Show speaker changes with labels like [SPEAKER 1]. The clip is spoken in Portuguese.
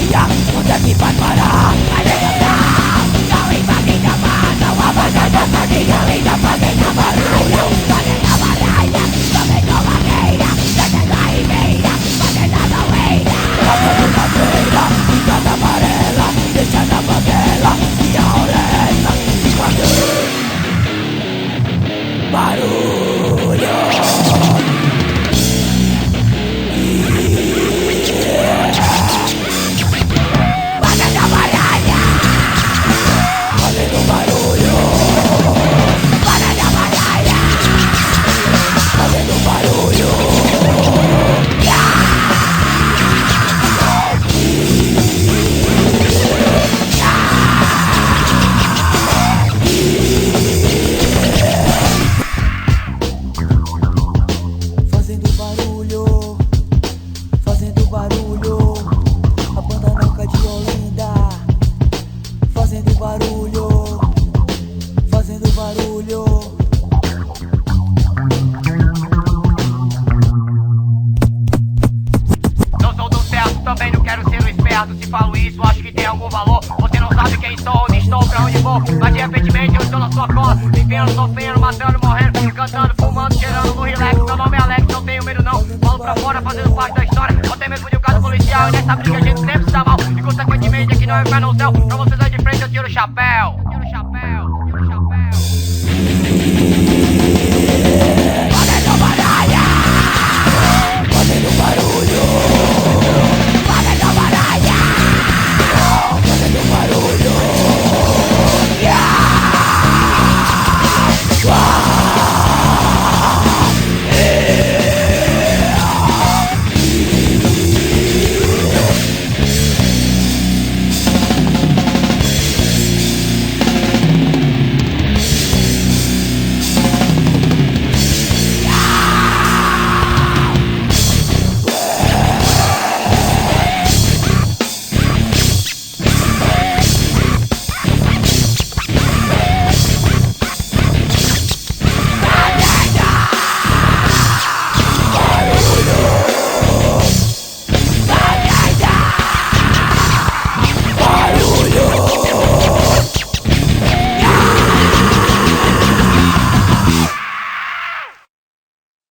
[SPEAKER 1] cadeia, onde é que vai parar? Vai levantar, não invadindo a mata, uma banana fazia linda, fazendo barulho, fazendo baralha, também com madeira, fazendo a ribeira, fazendo a doeira. Fazendo madeira, ficando amarela, deixando a bandeira e a orelha esconder. Barulho. Fazendo barulho, a banda Nunca de Olinda. Fazendo barulho, fazendo barulho.
[SPEAKER 2] Não sou do certo, também não quero ser o esperto. Se falo isso, acho que tem algum valor. Você não sabe quem sou, onde estou, pra onde vou. Mas de repentemente eu estou na sua cola, vivendo, sofrendo, matando, morrendo, cantando, fumando, cheirando no relax. Meu nome é Alex, não tenho medo não. Falo pra fora, fazendo parte da história. Até mesmo de um caso policial. E nessa briga a gente sempre se dá mal. E consequentemente aqui não é pé no céu. Pra vocês aí de frente eu tiro o chapéu.